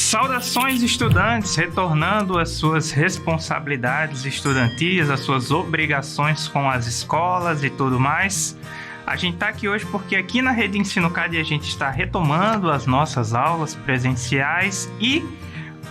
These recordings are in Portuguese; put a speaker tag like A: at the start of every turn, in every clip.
A: Saudações, estudantes, retornando às suas responsabilidades estudantis, às suas obrigações com as escolas e tudo mais. A gente está aqui hoje porque aqui na Rede Ensino CAD a gente está retomando as nossas aulas presenciais e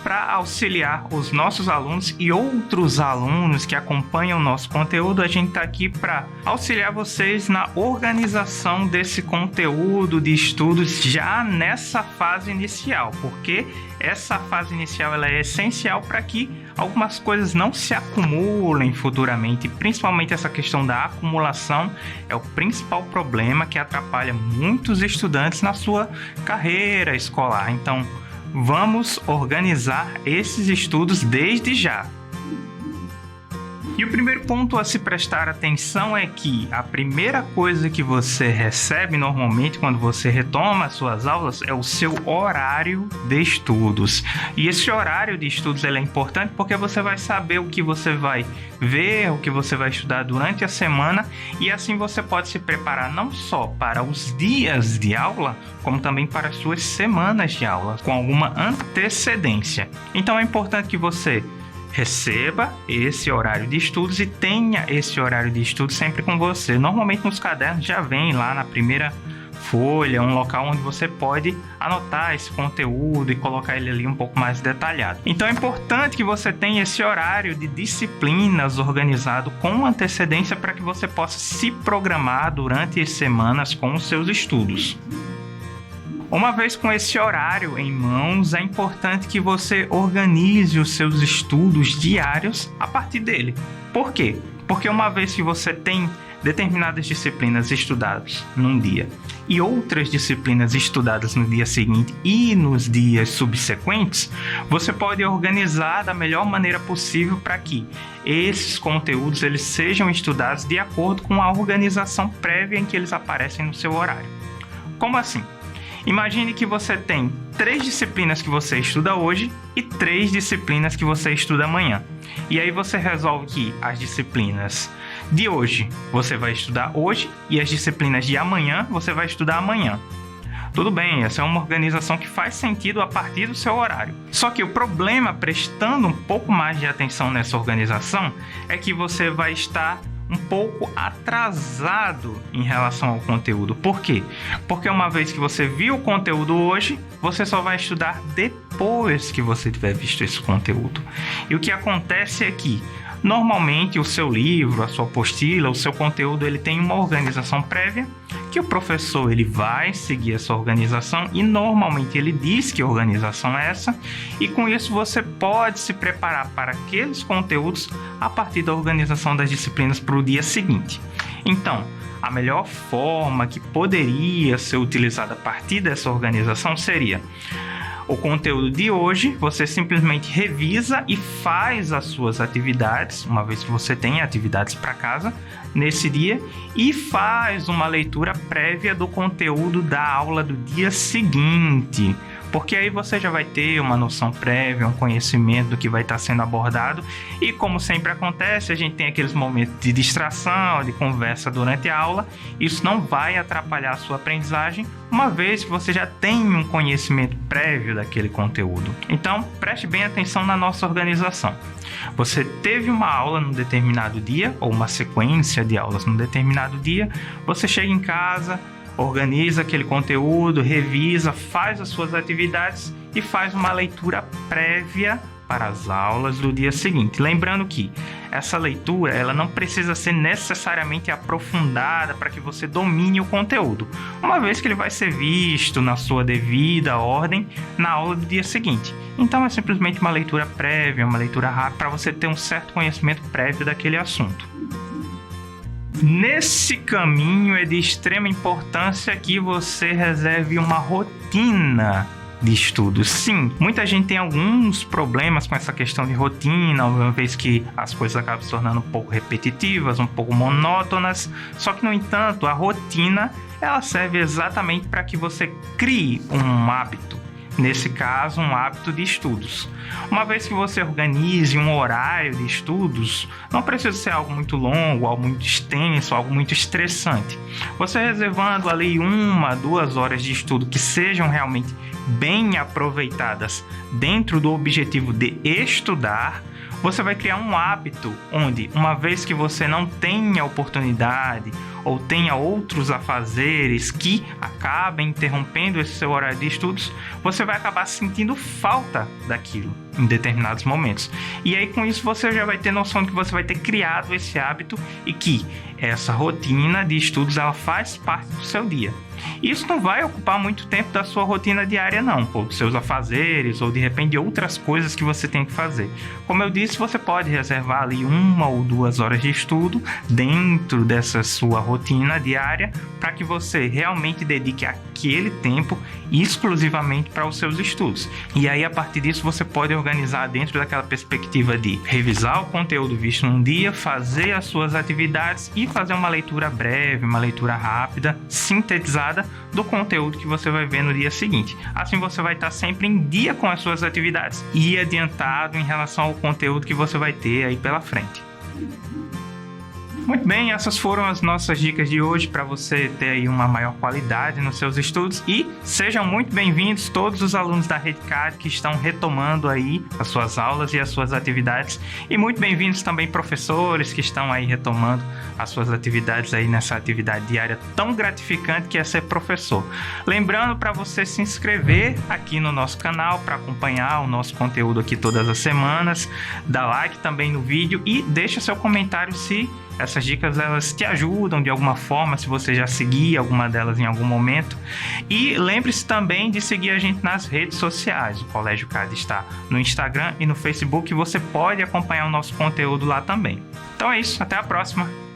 A: para auxiliar os nossos alunos e outros alunos que acompanham o nosso conteúdo, a gente está aqui para auxiliar vocês na organização desse conteúdo de estudos já nessa fase inicial, porque essa fase inicial ela é essencial para que algumas coisas não se acumulem futuramente, principalmente essa questão da acumulação é o principal problema que atrapalha muitos estudantes na sua carreira escolar. Então, vamos organizar esses estudos desde já. E o primeiro ponto a se prestar atenção é que a primeira coisa que você recebe normalmente quando você retoma as suas aulas é o seu horário de estudos. E esse horário de estudos ele é importante porque você vai saber o que você vai ver, o que você vai estudar durante a semana e assim você pode se preparar não só para os dias de aula, como também para as suas semanas de aula, com alguma antecedência. Então é importante que você receba esse horário de estudos e tenha esse horário de estudos sempre com você. Normalmente nos cadernos já vem lá na primeira folha, um local onde você pode anotar esse conteúdo e colocar ele ali um pouco mais detalhado. Então é importante que você tenha esse horário de disciplinas organizado com antecedência para que você possa se programar durante as semanas com os seus estudos. Uma vez com esse horário em mãos, é importante que você organize os seus estudos diários a partir dele. Por quê? Porque uma vez que você tem determinadas disciplinas estudadas num dia e outras disciplinas estudadas no dia seguinte e nos dias subsequentes, você pode organizar da melhor maneira possível para que esses conteúdos eles sejam estudados de acordo com a organização prévia em que eles aparecem no seu horário. Como assim? Imagine que você tem 3 disciplinas que você estuda hoje e 3 disciplinas que você estuda amanhã. E aí você resolve que as disciplinas de hoje você vai estudar hoje e as disciplinas de amanhã você vai estudar amanhã. Tudo bem, essa é uma organização que faz sentido a partir do seu horário. Só que o problema, prestando um pouco mais de atenção nessa organização, é que você vai estar um pouco atrasado em relação ao conteúdo. Por quê? Porque uma vez que você viu o conteúdo hoje, você só vai estudar depois que você tiver visto esse conteúdo. E o que acontece é que normalmente o seu livro, a sua apostila, o seu conteúdo, ele tem uma organização prévia que o professor ele vai seguir essa organização e normalmente ele diz que organização é essa e com isso você pode se preparar para aqueles conteúdos a partir da organização das disciplinas para o dia seguinte. Então, a melhor forma que poderia ser utilizada a partir dessa organização seria o conteúdo de hoje, você simplesmente revisa e faz as suas atividades, uma vez que você tem atividades para casa nesse dia, e faz uma leitura prévia do conteúdo da aula do dia seguinte. Porque aí você já vai ter uma noção prévia, um conhecimento do que vai estar sendo abordado. E como sempre acontece, a gente tem aqueles momentos de distração, de conversa durante a aula. Isso não vai atrapalhar a sua aprendizagem, uma vez que você já tem um conhecimento prévio daquele conteúdo. Então, preste bem atenção na nossa organização. Você teve uma aula num determinado dia, ou uma sequência de aulas num determinado dia, você chega em casa, organiza aquele conteúdo, revisa, faz as suas atividades e faz uma leitura prévia para as aulas do dia seguinte. Lembrando que essa leitura ela não precisa ser necessariamente aprofundada para que você domine o conteúdo, uma vez que ele vai ser visto na sua devida ordem na aula do dia seguinte. Então é simplesmente uma leitura prévia, uma leitura rápida para você ter um certo conhecimento prévio daquele assunto. Nesse caminho é de extrema importância que você reserve uma rotina de estudos. Sim, muita gente tem alguns problemas com essa questão de rotina, uma vez que as coisas acabam se tornando um pouco repetitivas, um pouco monótonas. Só que, no entanto, a rotina ela serve exatamente para que você crie um hábito. Nesse caso, um hábito de estudos. Uma vez que você organize um horário de estudos, não precisa ser algo muito longo, algo muito extenso, algo muito estressante. Você reservando ali 1 a 2 horas de estudo que sejam realmente bem aproveitadas dentro do objetivo de estudar, você vai criar um hábito onde, uma vez que você não tenha oportunidade ou tenha outros afazeres que acabem interrompendo esse seu horário de estudos, você vai acabar sentindo falta daquilo em determinados momentos. E aí, com isso, você já vai ter noção de que você vai ter criado esse hábito e que essa rotina de estudos ela faz parte do seu dia. Isso não vai ocupar muito tempo da sua rotina diária, não, ou dos seus afazeres, ou de repente outras coisas que você tem que fazer. Como eu disse, você pode reservar ali 1 ou 2 horas de estudo dentro dessa sua rotina diária para que você realmente dedique aquele tempo exclusivamente para os seus estudos. E aí, a partir disso, você pode organizar dentro daquela perspectiva de revisar o conteúdo visto num dia, fazer as suas atividades e fazer uma leitura breve, uma leitura rápida, sintetizada do conteúdo que você vai ver no dia seguinte. Assim você vai estar sempre em dia com as suas atividades e adiantado em relação ao conteúdo que você vai ter aí pela frente. Muito bem, essas foram as nossas dicas de hoje para você ter aí uma maior qualidade nos seus estudos e sejam muito bem-vindos todos os alunos da RedeCAD que estão retomando aí as suas aulas e as suas atividades e muito bem-vindos também professores que estão aí retomando as suas atividades aí nessa atividade diária tão gratificante que é ser professor. Lembrando para você se inscrever aqui no nosso canal para acompanhar o nosso conteúdo aqui todas as semanas, dá like também no vídeo e deixa seu comentário se essas dicas elas te ajudam de alguma forma, se você já seguir alguma delas em algum momento. E lembre-se também de seguir a gente nas redes sociais. O Colégio CAD está no Instagram e no Facebook e você pode acompanhar o nosso conteúdo lá também. Então é isso, até a próxima!